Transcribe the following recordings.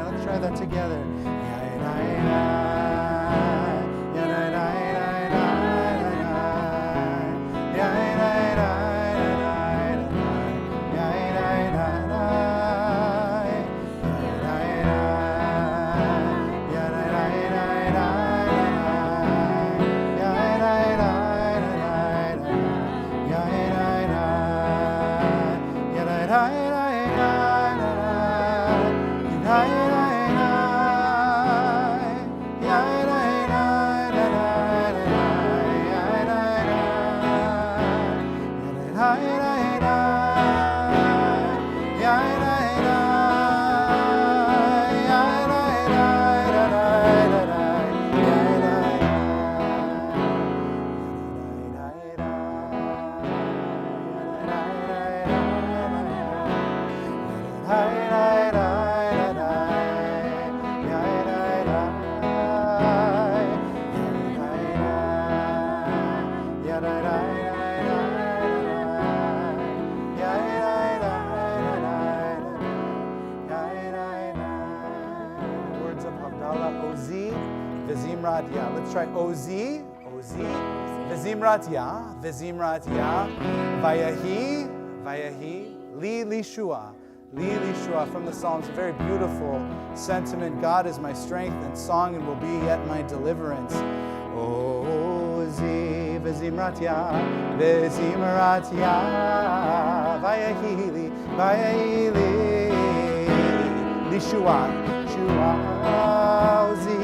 Let's try that together. Let's try Ozi, Vizimrat Ya, Vayahi, Li Lishua, from the Psalms, a very beautiful sentiment. God is my strength and song and will be yet my deliverance. Ozi, Vizimrat Ya, Vayahi, Lishua, Ozi.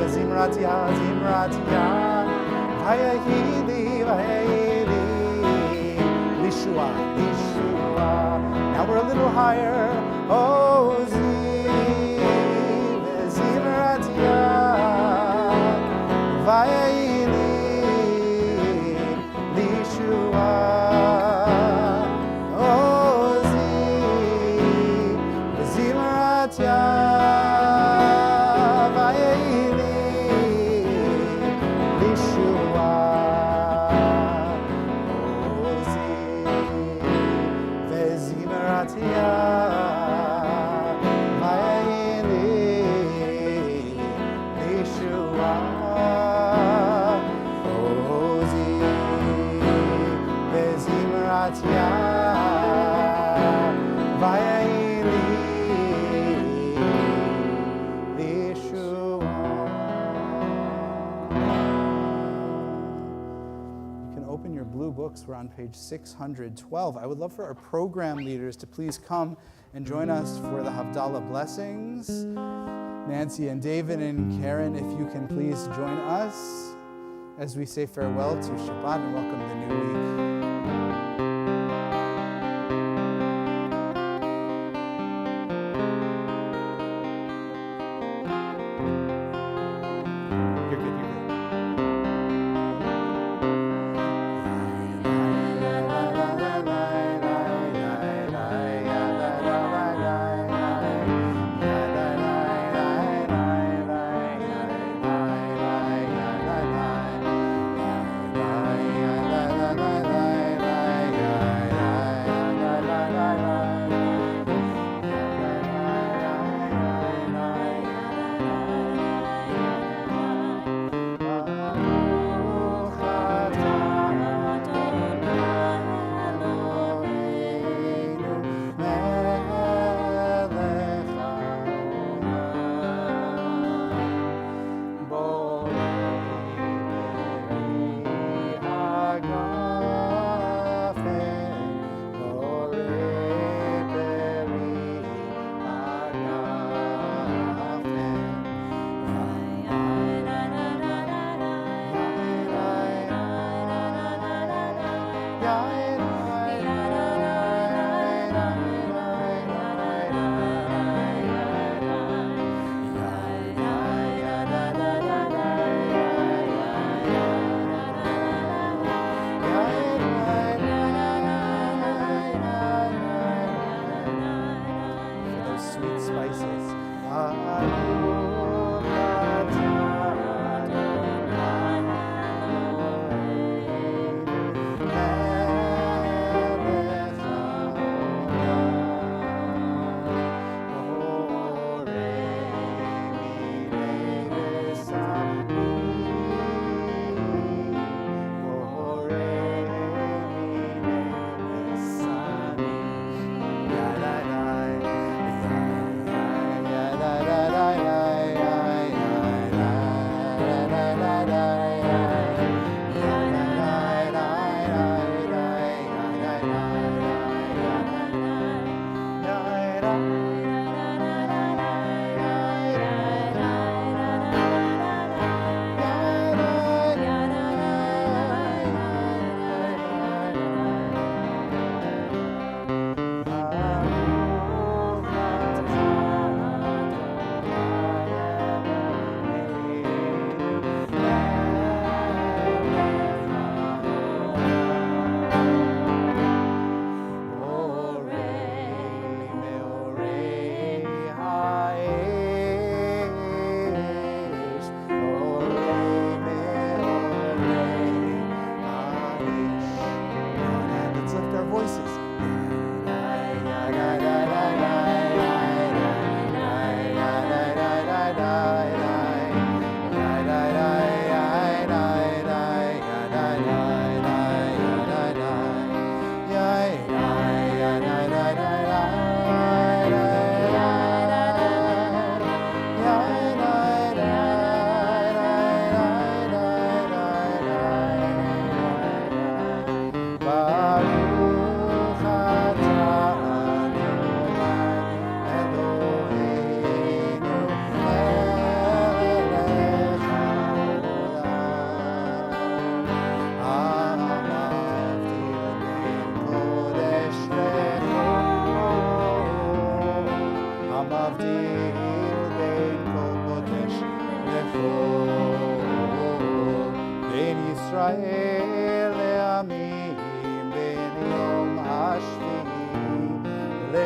Zimratia, Vayahili, Lishua. Now we're a little higher. Oh, Zimratia, Vayahili, Lishua. Oh, Zimratia. We're on page 612. I would love for our program leaders to please come and join us for the Havdalah blessings. Nancy and David and Karen, if you can please join us as we say farewell to Shabbat and welcome the new week. La la la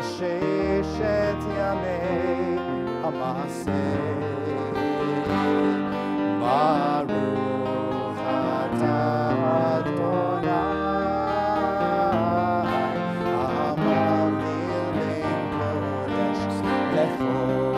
בששת ימי המעשה. ברוך אתה אדוני, המבדיל בין קודש לחול.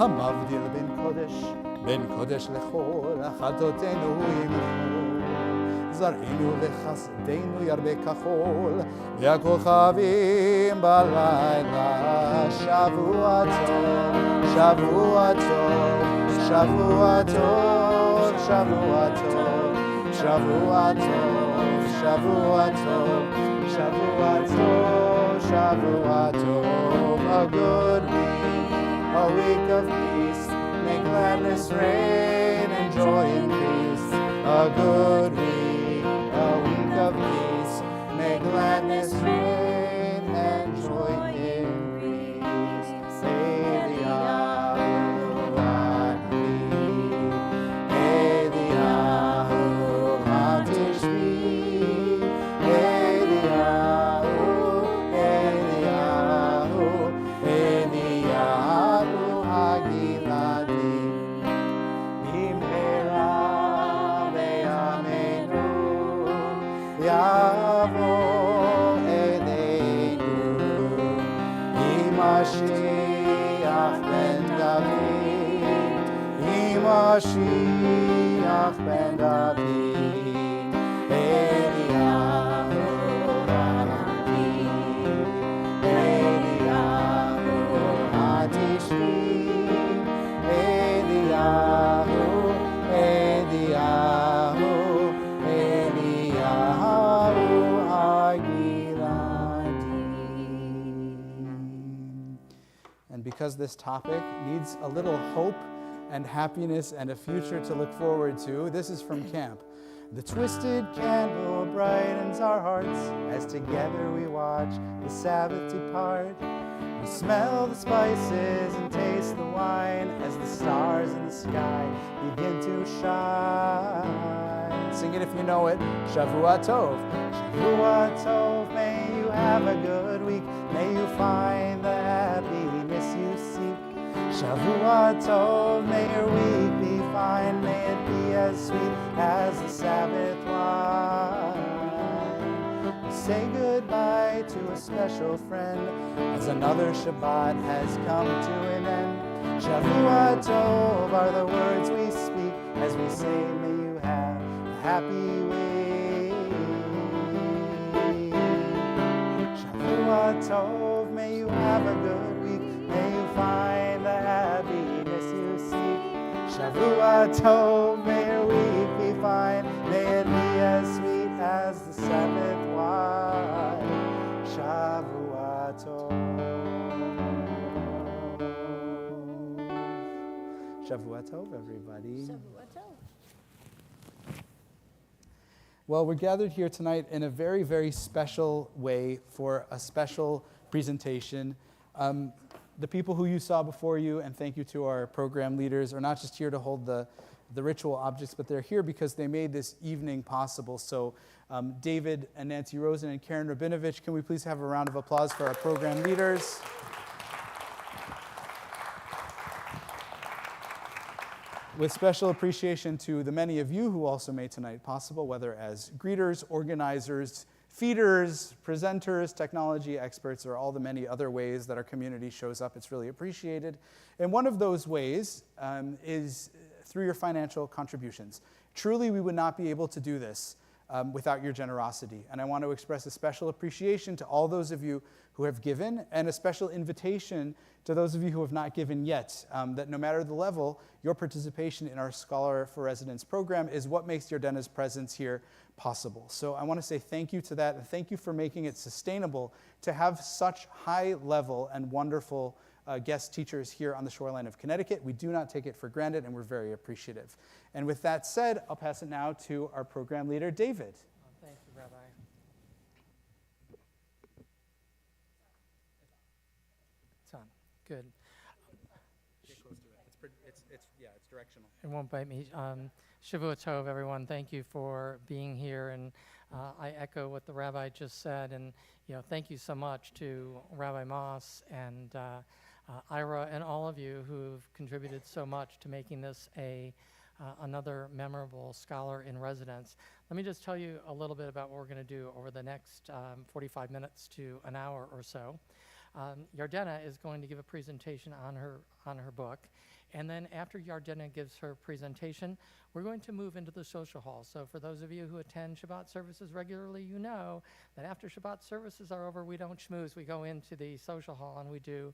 המבדיל בין קודש לחול, חטאותינו ימחול. זרענו וחסדנו ירבה כחול, והכוכבים בלילה. שבוע טוב, שבוע טוב, שבוע טוב, שבוע טוב, שבוע טוב, שבוע טוב, שבוע טוב, שבוע טוב. A good week, a week of peace, may gladness reign and joy increase. A good week, a week of peace, may gladness reign and joy increase. Eliyahu Ani, Eliyahu Hatishbi, Eliyahu, Eliyahu, Eliyahu Hagiladi. Bimhera beyamenu, Yavo Eneinu, Mashiach ben David, Mashiach ben David, Eliyahu Rabbi, Eliyahu Hatishbi, Eliyahu, Eliyahu, Eliyahu Hagiladi. And because this topic needs a little hope and happiness and a future to look forward to, this is from camp. The twisted candle brightens our hearts as together we watch the Sabbath depart. We smell the spices and taste the wine as the stars in the sky begin to shine. Sing it if you know it. Shavua Tov. Shavua Tov. May you have a good week. May you find the happiness you seek. Shavua Tov. May your week be fine. May it be as sweet as the Sabbath wine. We say goodbye to a special friend as another Shabbat has come to an end. Shavua Tov are the words we speak as we say, may you have a happy week. Shavua Tov, may you have a good week. May you find the happiness you seek. Shavua Tov, may your week be fine. May it be as sweet as the Sabbath wine. Shavua Tov. Shavua Tov, everybody. Shavua Tov. Well, we're gathered here tonight in a very, very special way for a special presentation. The people who you saw before you, and thank you to our program leaders, are not just here to hold the ritual objects, but they're here because they made this evening possible. So David and Nancy Rosen and Karen Rabinovich, can we please have a round of applause for our program leaders? With special appreciation to the many of you who also made tonight possible, whether as greeters, organizers, feeders, presenters, technology experts, or all the many other ways that our community shows up. It's really appreciated. And one of those ways is through your financial contributions. Truly, we would not be able to do this without your generosity. And I want to express a special appreciation to all those of you who have given, and a special invitation to those of you who have not given yet, that no matter the level, your participation in our Scholar for Residence program is what makes Yardena's presence here possible. So I want to say thank you to that, and thank you for making it sustainable to have such high level and wonderful guest teachers here on the shoreline of Connecticut. We do not take it for granted, and we're very appreciative. And with that said, I'll pass it now to our program leader, David. Thank you, Rabbi. It's on. Good. Get close to it. It's directional. It won't bite me. Shavua Tov, everyone. Thank you for being here, and I echo what the rabbi just said. And thank you so much to Rabbi Moss and Ira and all of you who've contributed so much to making this another memorable Scholar in Residence. Let me just tell you a little bit about what we're going to do over the next 45 minutes to an hour or so. Yardena is going to give a presentation on her book, and then after Yardena gives her presentation, we're going to move into the social hall. So for those of you who attend Shabbat services regularly, you know that after Shabbat services are over, we don't schmooze. We go into the social hall and we do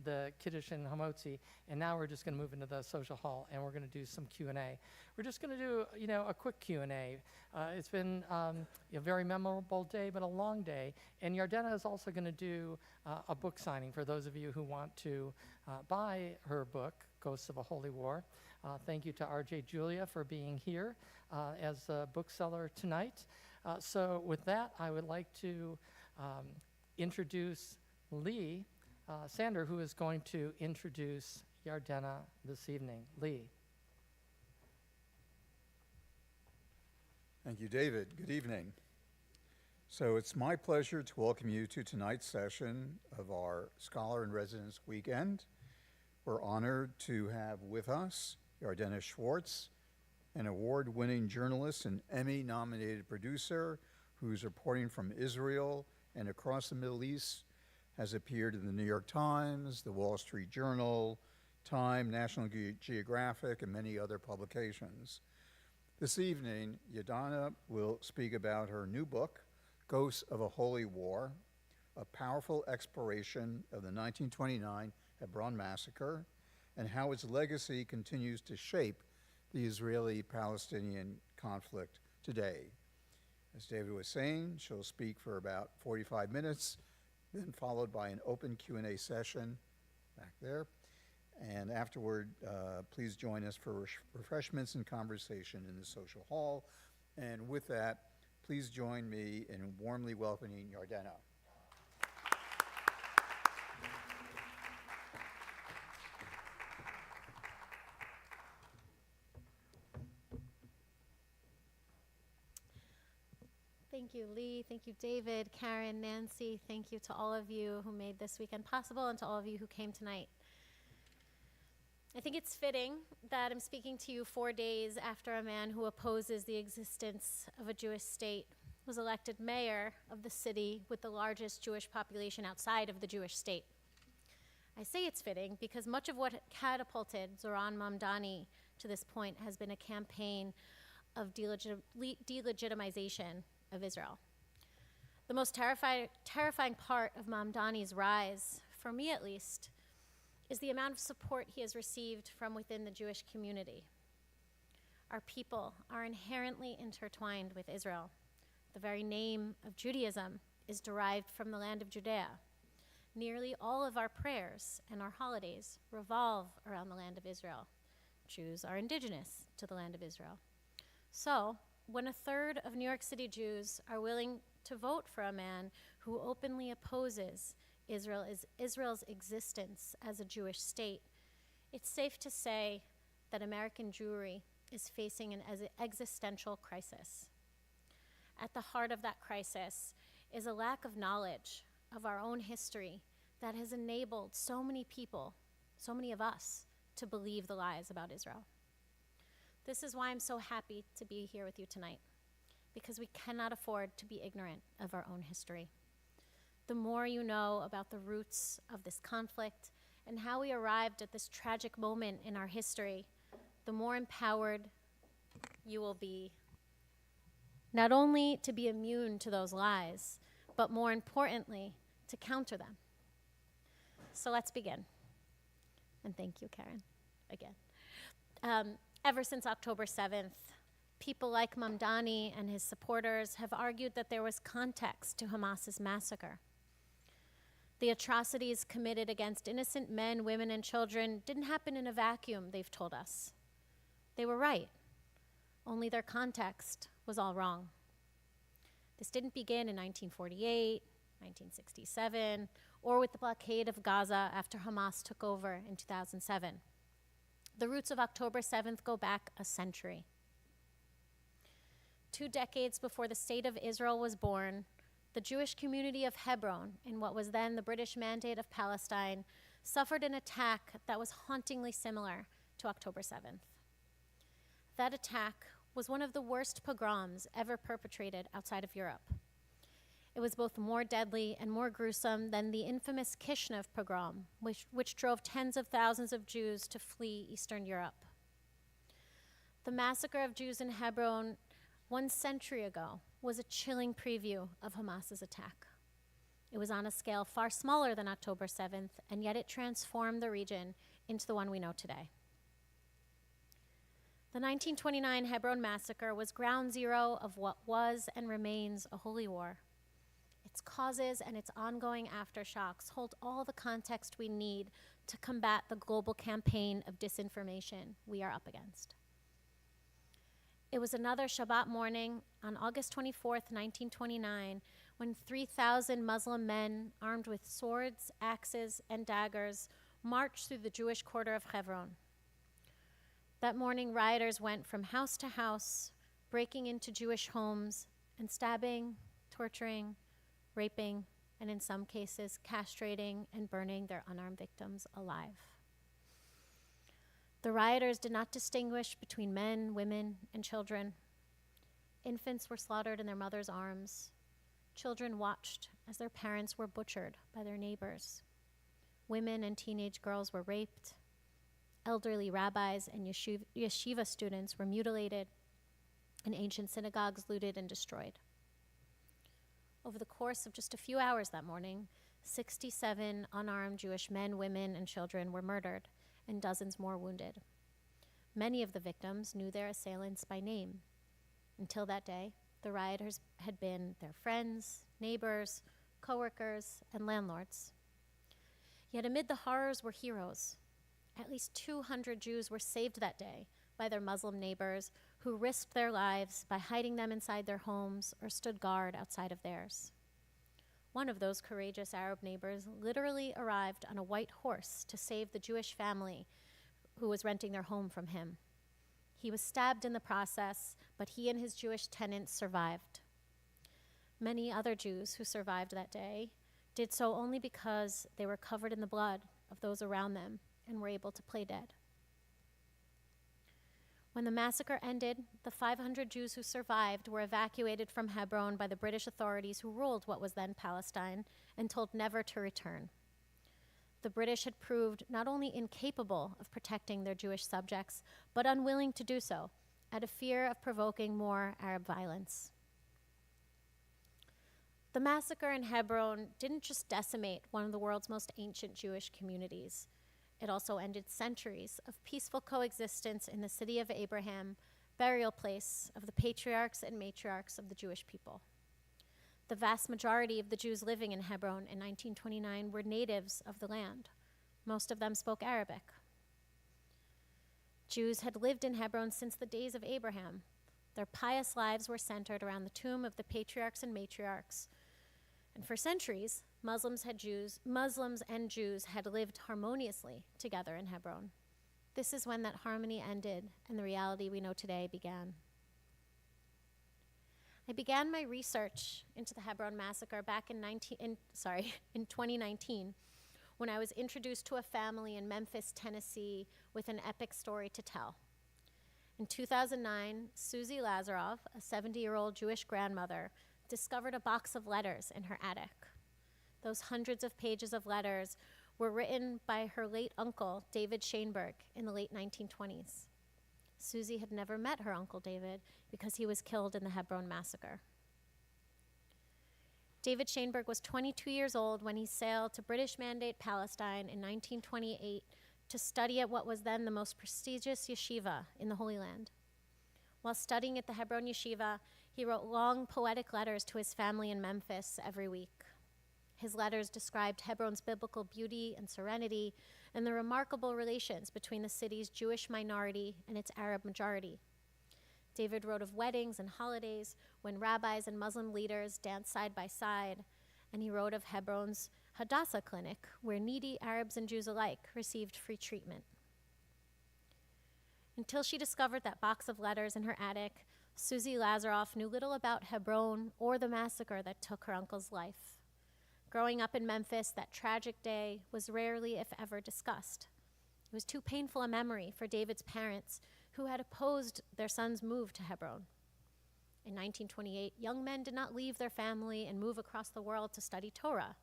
the Kiddush and Hamotzi, and now we're just going to move into the social hall and we're going to do some Q&A. We're just going to do a quick Q&A. It's been a very memorable day, but a long day, and Yardena is also going to do a book signing for those of you who want to buy her book, Ghosts of a Holy War. Thank you to R.J. Julia for being here as a bookseller tonight. So with that, I would like to introduce Lee Sander, who is going to introduce Yardena this evening. Lee. Thank you, David. Good evening. So it's my pleasure to welcome you to tonight's session of our Scholar in Residence Weekend. We're honored to have with us Yardena Schwartz, an award-winning journalist and Emmy-nominated producer who's reporting from Israel and across the Middle East, has appeared in the New York Times, the Wall Street Journal, Time, National Geographic, and many other publications. This evening, Yardena will speak about her new book, Ghosts of a Holy War, a powerful exploration of the 1929 Hebron Massacre, and how its legacy continues to shape the Israeli-Palestinian conflict today. As David was saying, she'll speak for about 45 minutes, then followed by an open Q&A session back there. And afterward, please join us for refreshments and conversation in the social hall. And with that, please join me in warmly welcoming Yardena. Thank you, Lee. Thank you, David, Karen, Nancy. Thank you to all of you who made this weekend possible and to all of you who came tonight. I think it's fitting that I'm speaking to you 4 days after a man who opposes the existence of a Jewish state was elected mayor of the city with the largest Jewish population outside of the Jewish state. I say it's fitting because much of what catapulted Zoran Mamdani to this point has been a campaign of delegitimization of Israel. The most terrifying part of Mamdani's rise, for me at least, is the amount of support he has received from within the Jewish community. Our people are inherently intertwined with Israel. The very name of Judaism is derived from the land of Judea. Nearly all of our prayers and our holidays revolve around the land of Israel. Jews are indigenous to the land of Israel. So, when a third of New York City Jews are willing to vote for a man who openly opposes Israel's existence as a Jewish state, it's safe to say that American Jewry is facing an existential crisis. At the heart of that crisis is a lack of knowledge of our own history that has enabled so many people, so many of us, to believe the lies about Israel. This is why I'm so happy to be here with you tonight, because we cannot afford to be ignorant of our own history. The more you know about the roots of this conflict and how we arrived at this tragic moment in our history, the more empowered you will be not only to be immune to those lies, but more importantly, to counter them. So let's begin. And thank you, Karen, again. Ever since October 7th, people like Mamdani and his supporters have argued that there was context to Hamas's massacre. The atrocities committed against innocent men, women, and children didn't happen in a vacuum, they've told us. They were right, only their context was all wrong. This didn't begin in 1948, 1967, or with the blockade of Gaza after Hamas took over in 2007. The roots of October 7th go back a century. 2 decades before the State of Israel was born, the Jewish community of Hebron, in what was then the British Mandate of Palestine, suffered an attack that was hauntingly similar to October 7th. That attack was one of the worst pogroms ever perpetrated outside of Europe. It was both more deadly and more gruesome than the infamous Kishinev pogrom, which drove tens of thousands of Jews to flee Eastern Europe. The massacre of Jews in Hebron 1 century ago was a chilling preview of Hamas's attack. It was on a scale far smaller than October 7th, and yet it transformed the region into the one we know today. The 1929 Hebron massacre was ground zero of what was and remains a holy war. Its causes and its ongoing aftershocks hold all the context we need to combat the global campaign of disinformation we are up against. It was another Shabbat morning on August 24th, 1929, when 3,000 Muslim men armed with swords, axes, and daggers marched through the Jewish quarter of Hebron. That morning, rioters went from house to house, breaking into Jewish homes and stabbing, torturing, raping, and in some cases, castrating and burning their unarmed victims alive. The rioters did not distinguish between men, women, and children. Infants were slaughtered in their mothers' arms. Children watched as their parents were butchered by their neighbors. Women and teenage girls were raped. Elderly rabbis and yeshiva students were mutilated, and ancient synagogues looted and destroyed. Over the course of just a few hours that morning, 67 unarmed Jewish men, women, and children were murdered, and dozens more wounded. Many of the victims knew their assailants by name. Until that day, the rioters had been their friends, neighbors, coworkers, and landlords. Yet amid the horrors were heroes. At least 200 Jews were saved that day by their Muslim neighbors who risked their lives by hiding them inside their homes or stood guard outside of theirs. One of those courageous Arab neighbors literally arrived on a white horse to save the Jewish family who was renting their home from him. He was stabbed in the process, but he and his Jewish tenants survived. Many other Jews who survived that day did so only because they were covered in the blood of those around them and were able to play dead. When the massacre ended, the 500 Jews who survived were evacuated from Hebron by the British authorities who ruled what was then Palestine and told never to return. The British had proved not only incapable of protecting their Jewish subjects, but unwilling to do so, out of fear of provoking more Arab violence. The massacre in Hebron didn't just decimate one of the world's most ancient Jewish communities. It also ended centuries of peaceful coexistence in the city of Abraham, burial place of the patriarchs and matriarchs of the Jewish people. The vast majority of the Jews living in Hebron in 1929 were natives of the land. Most of them spoke Arabic. Jews had lived in Hebron since the days of Abraham. Their pious lives were centered around the tomb of the patriarchs and matriarchs. And for centuries, Muslims and Jews had lived harmoniously together in Hebron. This is when that harmony ended and the reality we know today began. I began my research into the Hebron massacre back in 2019, when I was introduced to a family in Memphis, Tennessee, with an epic story to tell. In 2009, Susie Lazaroff, a 70-year-old Jewish grandmother, discovered a box of letters in her attic. Those hundreds of pages of letters were written by her late uncle, David Schoenberg, in the late 1920s. Susie had never met her Uncle David because he was killed in the Hebron massacre. David Shainberg was 22 years old when he sailed to British Mandate Palestine in 1928 to study at what was then the most prestigious yeshiva in the Holy Land. While studying at the Hebron Yeshiva, he wrote long poetic letters to his family in Memphis every week. His letters described Hebron's biblical beauty and serenity and the remarkable relations between the city's Jewish minority and its Arab majority. David wrote of weddings and holidays when rabbis and Muslim leaders danced side by side, and he wrote of Hebron's Hadassah Clinic, where needy Arabs and Jews alike received free treatment. Until she discovered that box of letters in her attic, Susie Lazaroff knew little about Hebron or the massacre that took her uncle's life. Growing up in Memphis, that tragic day was rarely, if ever, discussed. It was too painful a memory for David's parents, who had opposed their son's move to Hebron. In 1928, young men did not leave their family and move across the world to study Torah.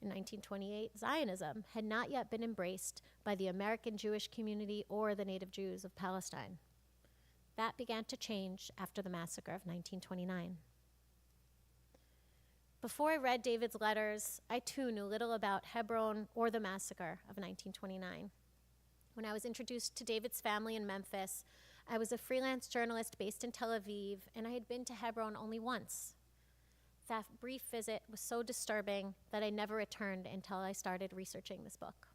In 1928, Zionism had not yet been embraced by the American Jewish community or the native Jews of Palestine. That began to change after the massacre of 1929. Before I read David's letters, I too knew little about Hebron or the massacre of 1929. When I was introduced to David's family in Memphis, I was a freelance journalist based in Tel Aviv, and I had been to Hebron only once. That brief visit was so disturbing that I never returned until I started researching this book.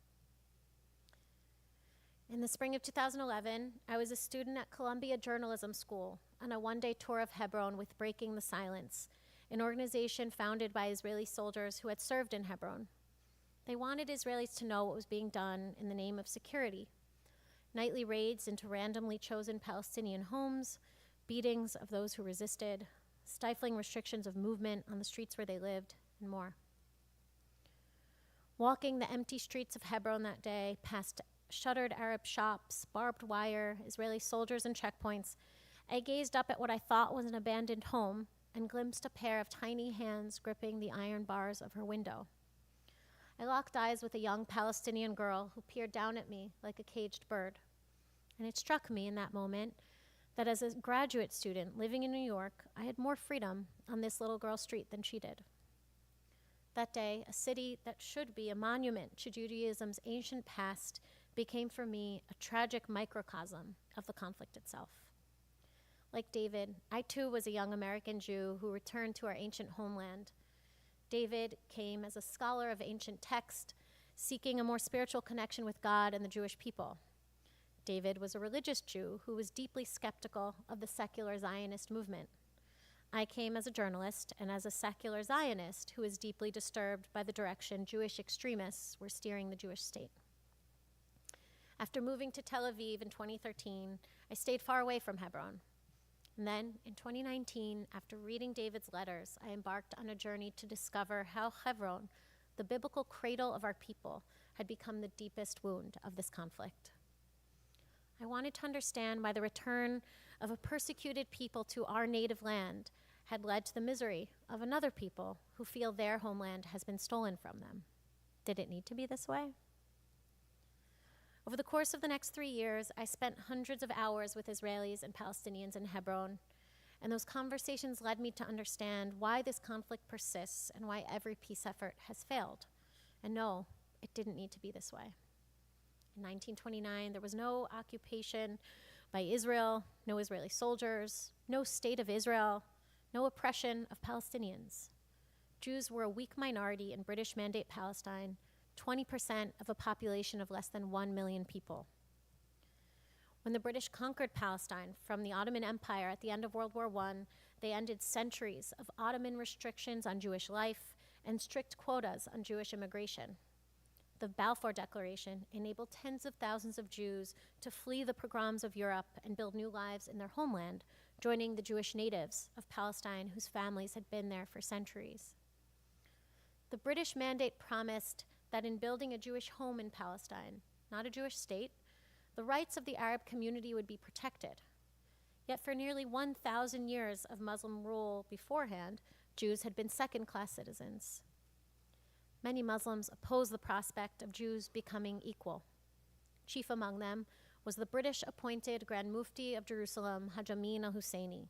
In the spring of 2011, I was a student at Columbia Journalism School on a one-day tour of Hebron with Breaking the Silence, an organization founded by Israeli soldiers who had served in Hebron. They wanted Israelis to know what was being done in the name of security. Nightly raids into randomly chosen Palestinian homes, beatings of those who resisted, stifling restrictions of movement on the streets where they lived, and more. Walking the empty streets of Hebron that day, past shuttered Arab shops, barbed wire, Israeli soldiers and checkpoints, I gazed up at what I thought was an abandoned home and glimpsed a pair of tiny hands gripping the iron bars of her window. I locked eyes with a young Palestinian girl who peered down at me like a caged bird. And it struck me in that moment that as a graduate student living in New York, I had more freedom on this little girl's street than she did. That day, a city that should be a monument to Judaism's ancient past became for me a tragic microcosm of the conflict itself. Like David, I too was a young American Jew who returned to our ancient homeland. David came as a scholar of ancient text, seeking a more spiritual connection with God and the Jewish people. David was a religious Jew who was deeply skeptical of the secular Zionist movement. I came as a journalist and as a secular Zionist who was deeply disturbed by the direction Jewish extremists were steering the Jewish state. After moving to Tel Aviv in 2013, I stayed far away from Hebron. And then, in 2019, after reading David's letters, I embarked on a journey to discover how Hebron, the biblical cradle of our people, had become the deepest wound of this conflict. I wanted to understand why the return of a persecuted people to our native land had led to the misery of another people who feel their homeland has been stolen from them. Did it need to be this way? Over the course of the next 3 years, I spent hundreds of hours with Israelis and Palestinians in Hebron, and those conversations led me to understand why this conflict persists and why every peace effort has failed. And no, it didn't need to be this way. In 1929, there was no occupation by Israel, no Israeli soldiers, no state of Israel, no oppression of Palestinians. Jews were a weak minority in British Mandate Palestine, 20% of a population of less than 1 million people. When the British conquered Palestine from the Ottoman Empire at the end of World War I, they ended centuries of Ottoman restrictions on Jewish life and strict quotas on Jewish immigration. The Balfour Declaration enabled tens of thousands of Jews to flee the pogroms of Europe and build new lives in their homeland, joining the Jewish natives of Palestine whose families had been there for centuries. The British Mandate promised that in building a Jewish home in Palestine, not a Jewish state, the rights of the Arab community would be protected. Yet for nearly 1,000 years of Muslim rule beforehand, Jews had been second-class citizens. Many Muslims opposed the prospect of Jews becoming equal. Chief among them was the British-appointed Grand Mufti of Jerusalem, Haj Amin al-Husseini.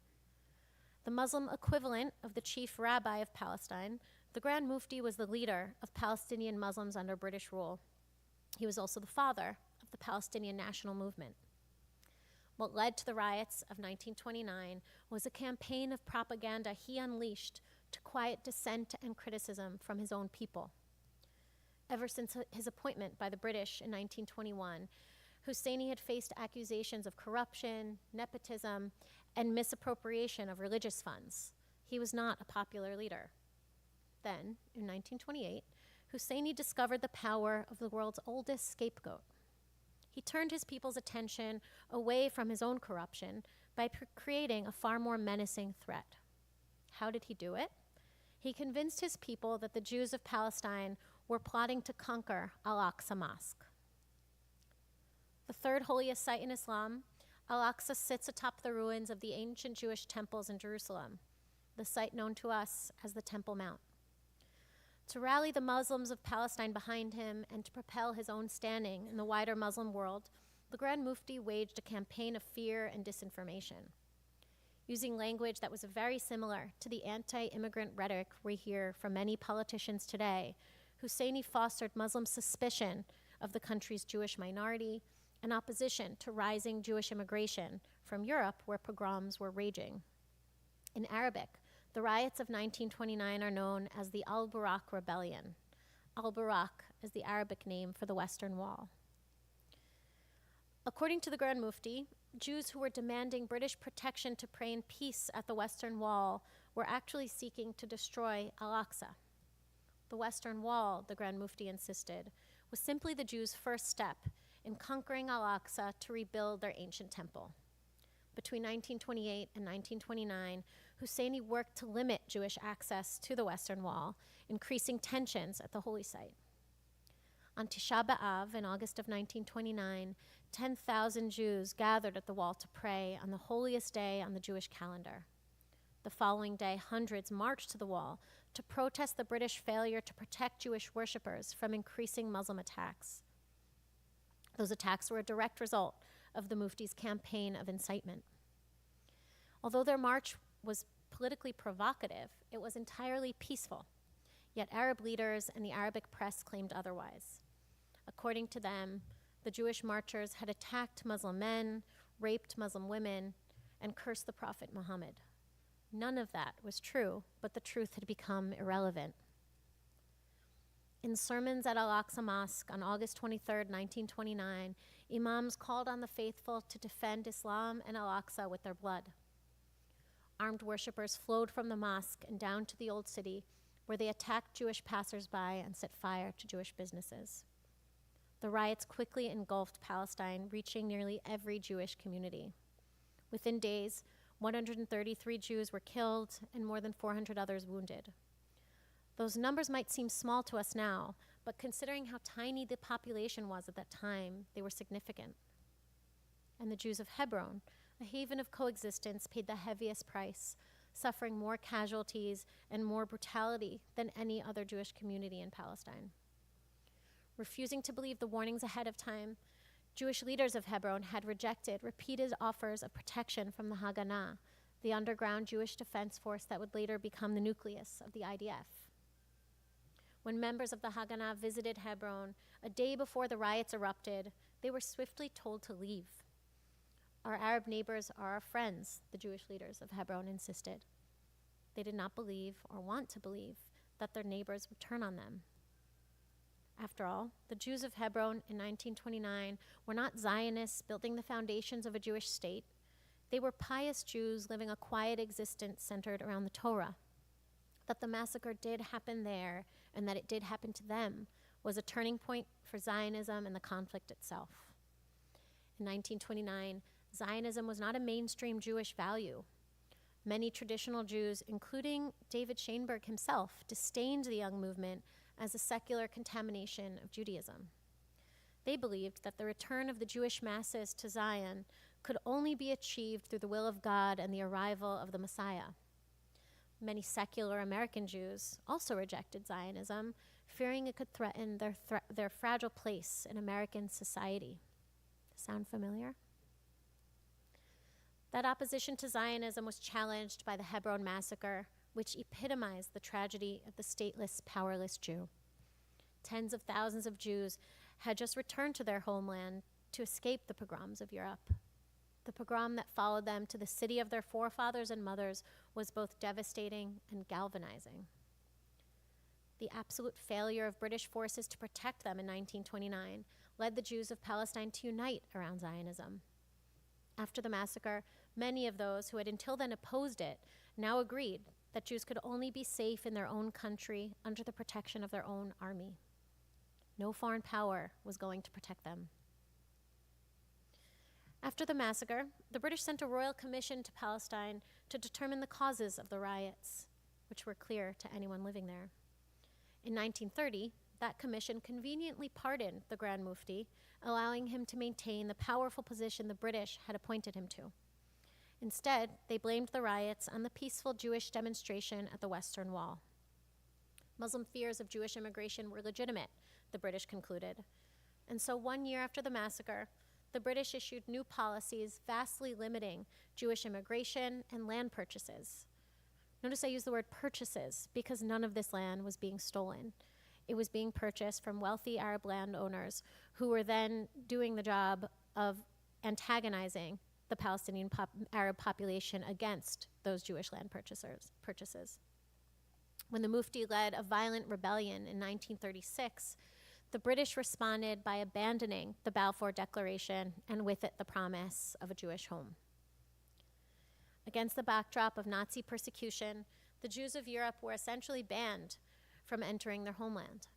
The Muslim equivalent of the chief rabbi of Palestine, the Grand Mufti was the leader of Palestinian Muslims under British rule. He was also the father of the Palestinian national movement. What led to the riots of 1929 was a campaign of propaganda he unleashed to quiet dissent and criticism from his own people. Ever since his appointment by the British in 1921, Husseini had faced accusations of corruption, nepotism, and misappropriation of religious funds. He was not a popular leader. Then, in 1928, Husseini discovered the power of the world's oldest scapegoat. He turned his people's attention away from his own corruption by creating a far more menacing threat. How did he do it? He convinced his people that the Jews of Palestine were plotting to conquer Al-Aqsa Mosque. The third holiest site in Islam, Al-Aqsa sits atop the ruins of the ancient Jewish temples in Jerusalem, the site known to us as the Temple Mount. To rally the Muslims of Palestine behind him and to propel his own standing in the wider Muslim world, the Grand Mufti waged a campaign of fear and disinformation. Using language that was very similar to the anti-immigrant rhetoric we hear from many politicians today, Husseini fostered Muslim suspicion of the country's Jewish minority and opposition to rising Jewish immigration from Europe, where pogroms were raging. In Arabic, the riots of 1929 are known as the Al-Burak Rebellion. Al-Burak is the Arabic name for the Western Wall. According to the Grand Mufti, Jews who were demanding British protection to pray in peace at the Western Wall were actually seeking to destroy Al-Aqsa. The Western Wall, the Grand Mufti insisted, was simply the Jews' first step in conquering Al-Aqsa to rebuild their ancient temple. Between 1928 and 1929, Husseini worked to limit Jewish access to the Western Wall, increasing tensions at the holy site. On Tisha B'Av, in August of 1929, 10,000 Jews gathered at the wall to pray on the holiest day on the Jewish calendar. The following day, hundreds marched to the wall to protest the British failure to protect Jewish worshippers from increasing Muslim attacks. Those attacks were a direct result of the Mufti's campaign of incitement. Although their march was politically provocative, it was entirely peaceful. Yet Arab leaders and the Arabic press claimed otherwise. According to them, the Jewish marchers had attacked Muslim men, raped Muslim women, and cursed the Prophet Muhammad. None of that was true, but the truth had become irrelevant. In sermons at Al-Aqsa Mosque on August 23, 1929, imams called on the faithful to defend Islam and Al-Aqsa with their blood. Armed worshippers flowed from the mosque and down to the Old City, where they attacked Jewish passersby and set fire to Jewish businesses. The riots quickly engulfed Palestine, reaching nearly every Jewish community. Within days, 133 Jews were killed and more than 400 others wounded. Those numbers might seem small to us now, but considering how tiny the population was at that time, they were significant. And the Jews of Hebron, a haven of coexistence, paid the heaviest price, suffering more casualties and more brutality than any other Jewish community in Palestine. Refusing to believe the warnings ahead of time, Jewish leaders of Hebron had rejected repeated offers of protection from the Haganah, the underground Jewish defense force that would later become the nucleus of the IDF. When members of the Haganah visited Hebron a day before the riots erupted, they were swiftly told to leave. Our Arab neighbors are our friends, the Jewish leaders of Hebron insisted. They did not believe or want to believe that their neighbors would turn on them. After all, the Jews of Hebron in 1929 were not Zionists building the foundations of a Jewish state. They were pious Jews living a quiet existence centered around the Torah. That the massacre did happen there and that it did happen to them was a turning point for Zionism and the conflict itself. In 1929, Zionism was not a mainstream Jewish value. Many traditional Jews, including David Schoenberg himself, disdained the young movement as a secular contamination of Judaism. They believed that the return of the Jewish masses to Zion could only be achieved through the will of God and the arrival of the Messiah. Many secular American Jews also rejected Zionism, fearing it could threaten their fragile place in American society. Sound familiar? That opposition to Zionism was challenged by the Hebron massacre, which epitomized the tragedy of the stateless, powerless Jew. Tens of thousands of Jews had just returned to their homeland to escape the pogroms of Europe. The pogrom that followed them to the city of their forefathers and mothers was both devastating and galvanizing. The absolute failure of British forces to protect them in 1929 led the Jews of Palestine to unite around Zionism. After the massacre, many of those who had until then opposed it now agreed that Jews could only be safe in their own country under the protection of their own army. No foreign power was going to protect them. After the massacre, the British sent a royal commission to Palestine to determine the causes of the riots, which were clear to anyone living there. In 1930, that commission conveniently pardoned the Grand Mufti, allowing him to maintain the powerful position the British had appointed him to. Instead, they blamed the riots on the peaceful Jewish demonstration at the Western Wall. Muslim fears of Jewish immigration were legitimate, the British concluded. And so 1 year after the massacre, the British issued new policies vastly limiting Jewish immigration and land purchases. Notice I use the word purchases because none of this land was being stolen. It was being purchased from wealthy Arab landowners who were then doing the job of antagonizing the Palestinian Arab population against those Jewish land purchases. When the Mufti led a violent rebellion in 1936, the British responded by abandoning the Balfour Declaration and with it the promise of a Jewish home. Against the backdrop of Nazi persecution, the Jews of Europe were essentially banned from entering their homeland.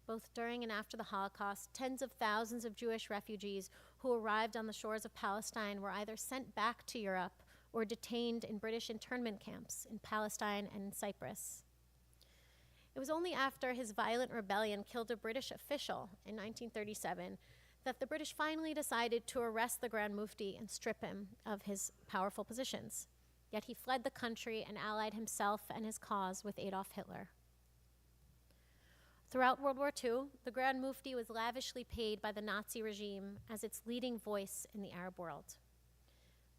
Both during and after the Holocaust, tens of thousands of Jewish refugees who arrived on the shores of Palestine were either sent back to Europe or detained in British internment camps in Palestine and in Cyprus. It was only after his violent rebellion killed a British official in 1937 that the British finally decided to arrest the Grand Mufti and strip him of his powerful positions. Yet he fled the country and allied himself and his cause with Adolf Hitler. Throughout World War II, the Grand Mufti was lavishly paid by the Nazi regime as its leading voice in the Arab world.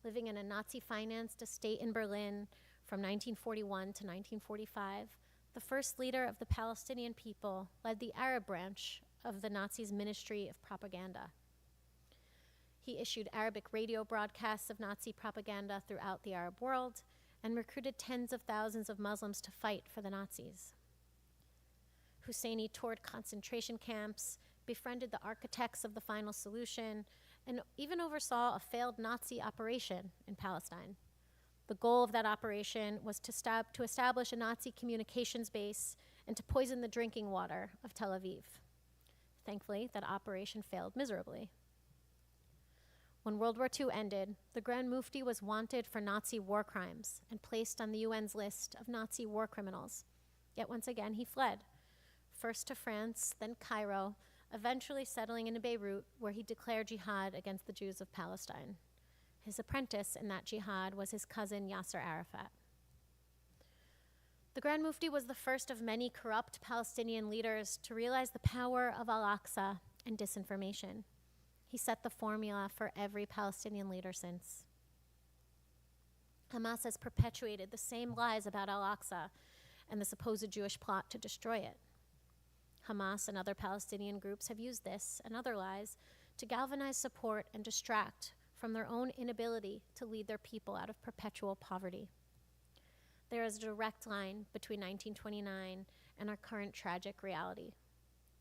Living in a Nazi-financed estate in Berlin from 1941 to 1945, the first leader of the Palestinian people led the Arab branch of the Nazis' Ministry of Propaganda. He issued Arabic radio broadcasts of Nazi propaganda throughout the Arab world and recruited tens of thousands of Muslims to fight for the Nazis. Husseini toured concentration camps, befriended the architects of the final solution, and even oversaw a failed Nazi operation in Palestine. The goal of that operation was to establish a Nazi communications base and to poison the drinking water of Tel Aviv. Thankfully, that operation failed miserably. When World War II ended, the Grand Mufti was wanted for Nazi war crimes and placed on the UN's list of Nazi war criminals. Yet once again, he fled, first to France, then Cairo, eventually settling in Beirut, where he declared jihad against the Jews of Palestine. His apprentice in that jihad was his cousin Yasser Arafat. The Grand Mufti was the first of many corrupt Palestinian leaders to realize the power of Al-Aqsa and disinformation. He set the formula for every Palestinian leader since. Hamas has perpetuated the same lies about Al-Aqsa and the supposed Jewish plot to destroy it. Hamas and other Palestinian groups have used this and other lies to galvanize support and distract from their own inability to lead their people out of perpetual poverty. There is a direct line between 1929 and our current tragic reality.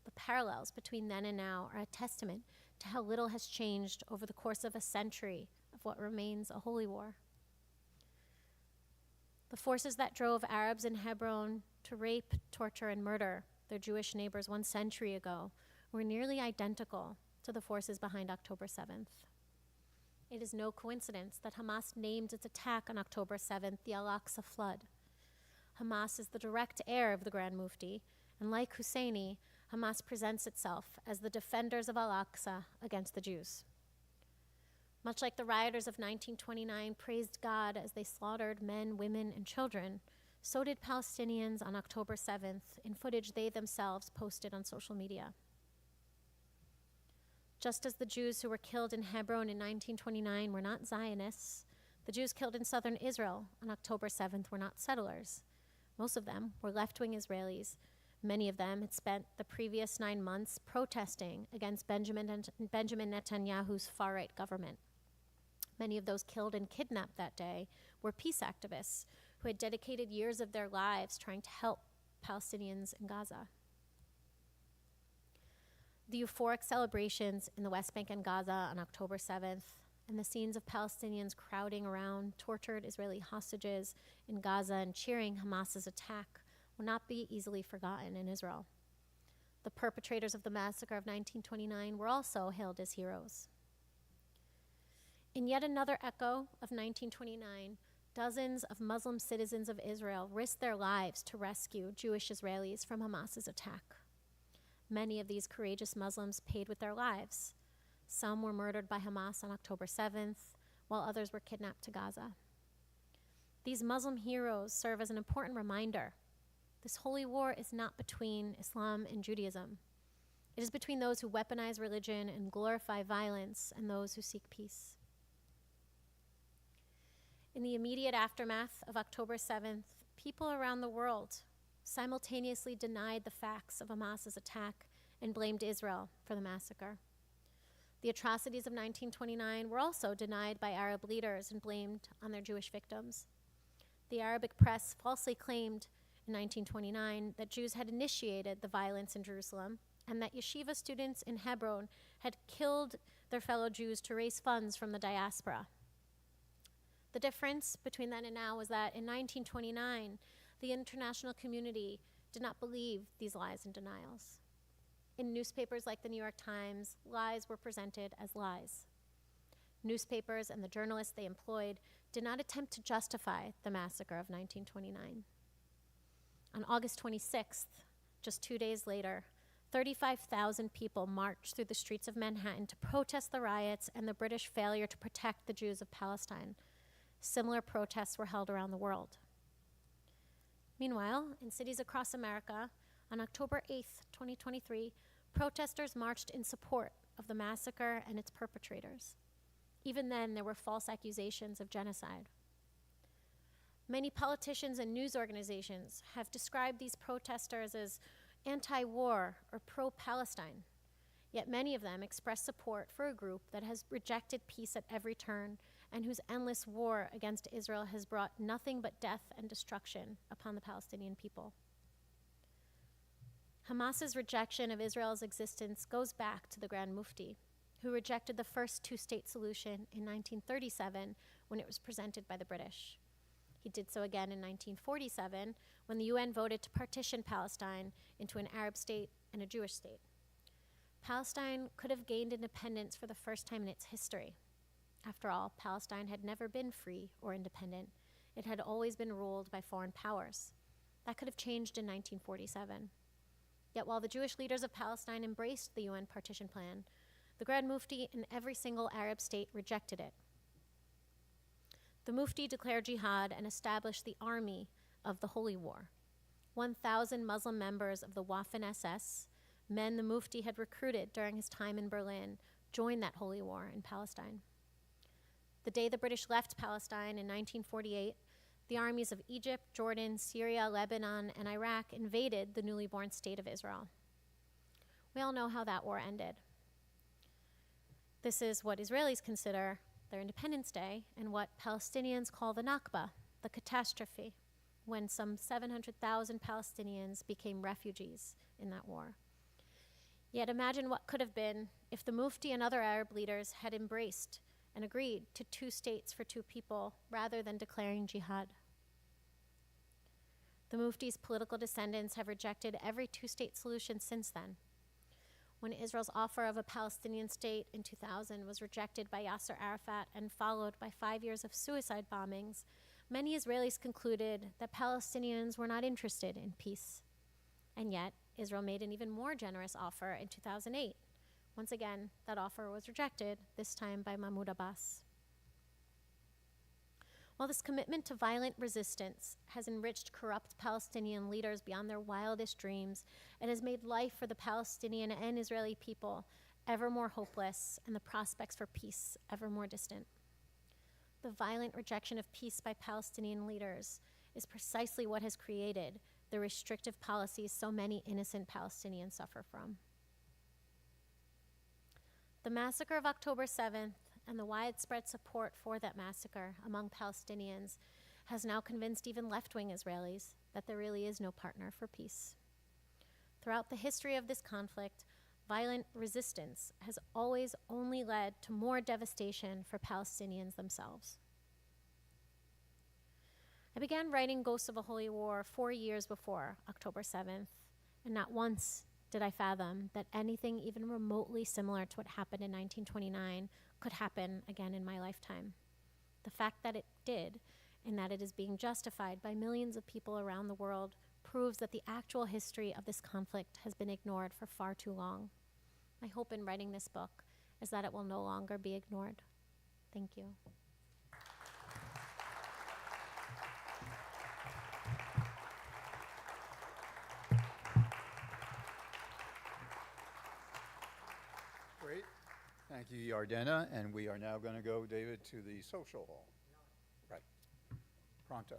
The parallels between then and now are a testament to how little has changed over the course of a century of what remains a holy war. The forces that drove Arabs in Hebron to rape, torture, and murder their Jewish neighbors 1 century ago were nearly identical to the forces behind October 7th. It is no coincidence that Hamas named its attack on October 7th the Al-Aqsa Flood. Hamas is the direct heir of the Grand Mufti, and like Husseini, Hamas presents itself as the defenders of Al-Aqsa against the Jews. Much like the rioters of 1929 praised God as they slaughtered men, women, and children, so did Palestinians on October 7th in footage they themselves posted on social media. Just as the Jews who were killed in Hebron in 1929 were not Zionists, the Jews killed in southern Israel on October 7th were not settlers. Most of them were left-wing Israelis. Many of them had spent the previous 9 months protesting against Benjamin Netanyahu's far-right government. Many of those killed and kidnapped that day were peace activists who had dedicated years of their lives trying to help Palestinians in Gaza. The euphoric celebrations in the West Bank and Gaza on October 7th, and the scenes of Palestinians crowding around tortured Israeli hostages in Gaza and cheering Hamas's attack will not be easily forgotten in Israel. The perpetrators of the massacre of 1929 were also hailed as heroes. In yet another echo of 1929, dozens of Muslim citizens of Israel risked their lives to rescue Jewish Israelis from Hamas's attack. Many of these courageous Muslims paid with their lives. Some were murdered by Hamas on October 7th, while others were kidnapped to Gaza. These Muslim heroes serve as an important reminder. This holy war is not between Islam and Judaism. It is between those who weaponize religion and glorify violence and those who seek peace. In the immediate aftermath of October 7th, people around the world simultaneously denied the facts of Hamas's attack and blamed Israel for the massacre. The atrocities of 1929 were also denied by Arab leaders and blamed on their Jewish victims. The Arabic press falsely claimed in 1929 that Jews had initiated the violence in Jerusalem and that yeshiva students in Hebron had killed their fellow Jews to raise funds from the diaspora. The difference between then and now was that in 1929, the international community did not believe these lies and denials. In newspapers like the New York Times, lies were presented as lies. Newspapers and the journalists they employed did not attempt to justify the massacre of 1929. On August 26th, just 2 days later, 35,000 people marched through the streets of Manhattan to protest the riots and the British failure to protect the Jews of Palestine. Similar protests were held around the world. Meanwhile, in cities across America, on October 8th, 2023, protesters marched in support of the massacre and its perpetrators. Even then, there were false accusations of genocide. Many politicians and news organizations have described these protesters as anti-war or pro-Palestine, yet many of them express support for a group that has rejected peace at every turn and whose endless war against Israel has brought nothing but death and destruction upon the Palestinian people. Hamas's rejection of Israel's existence goes back to the Grand Mufti, who rejected the first two-state solution in 1937 when it was presented by the British. He did so again in 1947 when the UN voted to partition Palestine into an Arab state and a Jewish state. Palestine could have gained independence for the first time in its history. After all, Palestine had never been free or independent. It had always been ruled by foreign powers. That could have changed in 1947. Yet while the Jewish leaders of Palestine embraced the UN partition plan, the Grand Mufti in every single Arab state rejected it. The Mufti declared jihad and established the Army of the Holy War. 1,000 Muslim members of the Waffen-SS, men the Mufti had recruited during his time in Berlin, joined that holy war in Palestine. The day the British left Palestine in 1948, the armies of Egypt, Jordan, Syria, Lebanon, and Iraq invaded the newly born state of Israel. We all know how that war ended. This is what Israelis consider their Independence Day and what Palestinians call the Nakba, the catastrophe, when some 700,000 Palestinians became refugees in that war. Yet imagine what could have been if the Mufti and other Arab leaders had embraced and agreed to 2 states for 2 people rather than declaring jihad. The Mufti's political descendants have rejected every 2-state solution since then. When Israel's offer of a Palestinian state in 2000 was rejected by Yasser Arafat and followed by 5 years of suicide bombings, many Israelis concluded that Palestinians were not interested in peace. And yet, Israel made an even more generous offer in 2008. Once again, that offer was rejected, this time by Mahmoud Abbas. While this commitment to violent resistance has enriched corrupt Palestinian leaders beyond their wildest dreams, it has made life for the Palestinian and Israeli people ever more hopeless and the prospects for peace ever more distant. The violent rejection of peace by Palestinian leaders is precisely what has created the restrictive policies so many innocent Palestinians suffer from. The massacre of October 7th and the widespread support for that massacre among Palestinians has now convinced even left-wing Israelis that there really is no partner for peace. Throughout the history of this conflict, violent resistance has always only led to more devastation for Palestinians themselves. I began writing Ghosts of a Holy War 4 years before October 7th, and not once did I fathom that anything even remotely similar to what happened in 1929 could happen again in my lifetime. The fact that it did, and that it is being justified by millions of people around the world, proves that the actual history of this conflict has been ignored for far too long. My hope in writing this book is that it will no longer be ignored. Thank you. Great. Thank you, Yardena. And we are now going to go, David, to the social hall. Right. Pronto.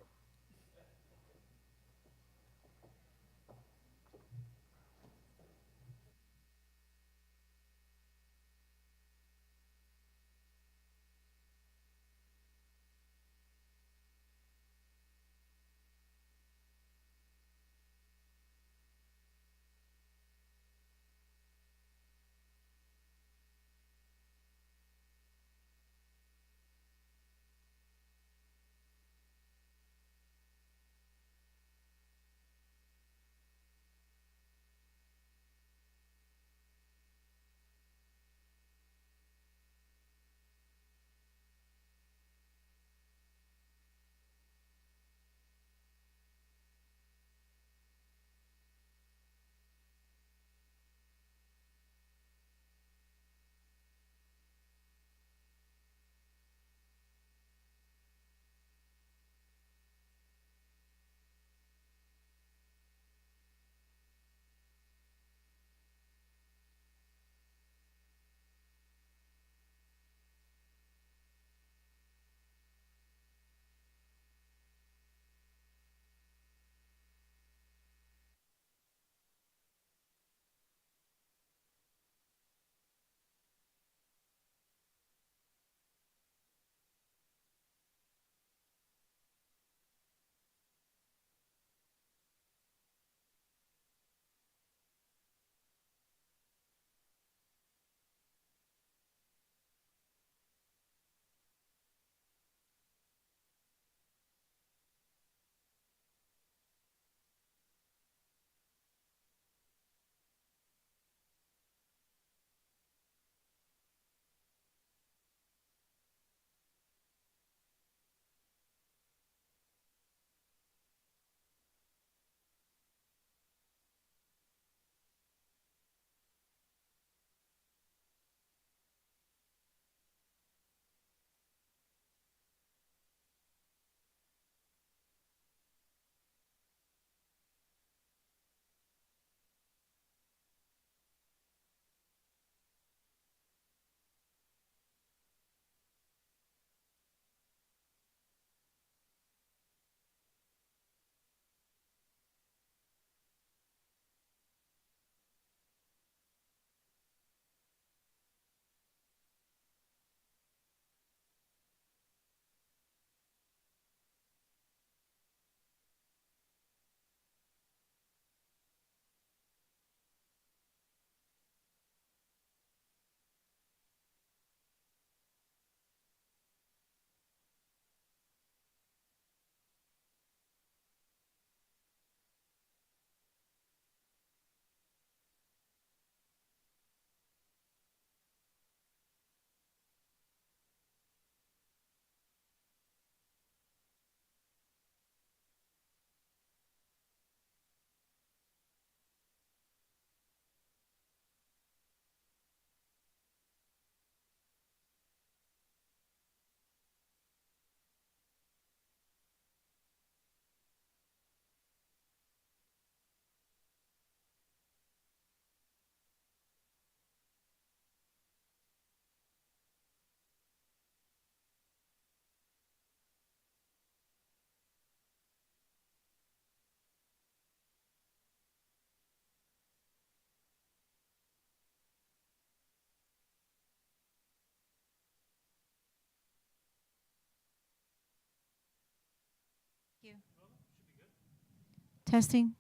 Testing.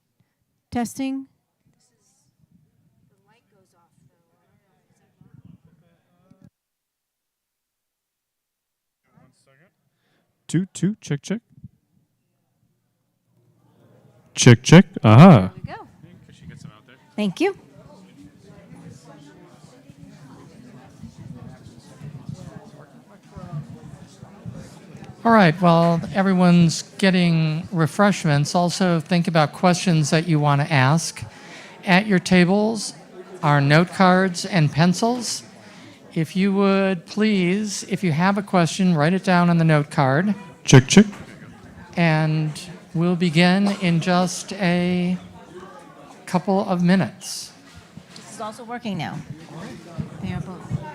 Testing. Two, two, check, check. Check, check. Aha. There we go. Thank you. All right, while everyone's getting refreshments, also think about questions that you want to ask. At your tables are note cards and pencils. If you would please, if you have a question, write it down on the note card, Check, check. and we'll begin in just a couple of minutes. This is also working now. They are both.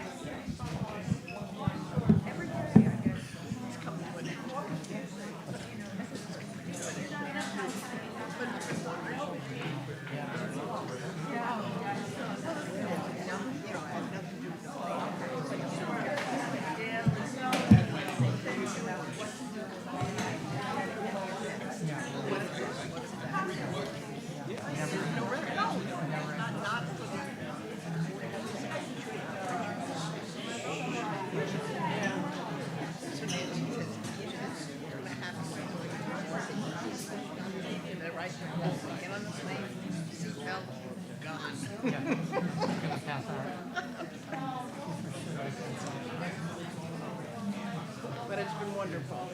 But it's been wonderful.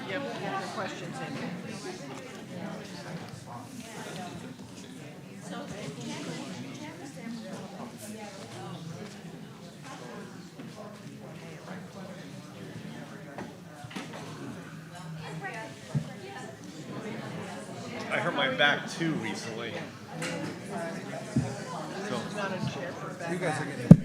You have your questions in. I hurt my back too recently. So, You guys are getting.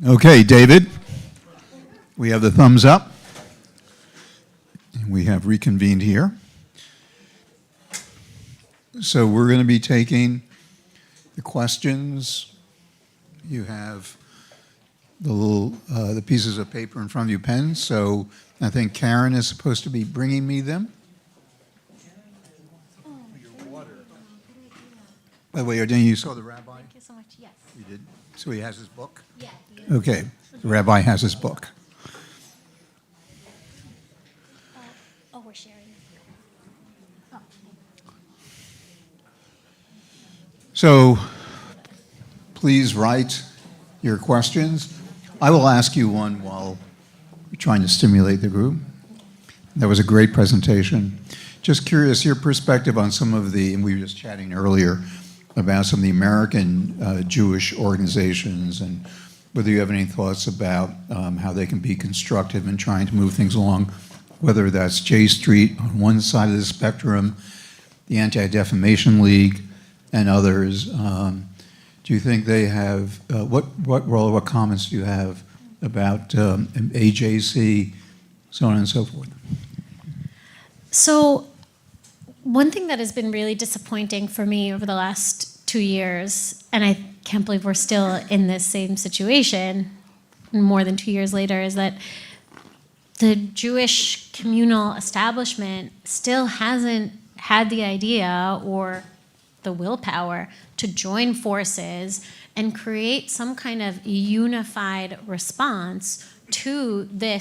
Okay, David, we have the thumbs up. We have reconvened here. So we're going to be taking the questions. You have the little the pieces of paper in front of you, pens. So I think Karen is supposed to be bringing me them. By the way, Yardena, you saw the rabbi? Thank you so much. Yes. You did? So he has his book? Yeah. Okay, the rabbi has his book. Oh, we're sharing. Oh. So please write your questions. I will ask you one while we're trying to stimulate the group. That was a great presentation. Just curious, your perspective on some of the, and we were just chatting earlier about some of the American Jewish organizations, and whether you have any thoughts about how they can be constructive in trying to move things along, whether that's J Street on one side of the spectrum, the Anti-Defamation League, and others. Do you think they have, what role, what comments do you have about AJC, so on and so forth? So, one thing that has been really disappointing for me over the last 2 years, and I can't believe we're still in this same situation more than 2 years later, is that the Jewish communal establishment still hasn't had the idea or the willpower to join forces and create some kind of unified response to this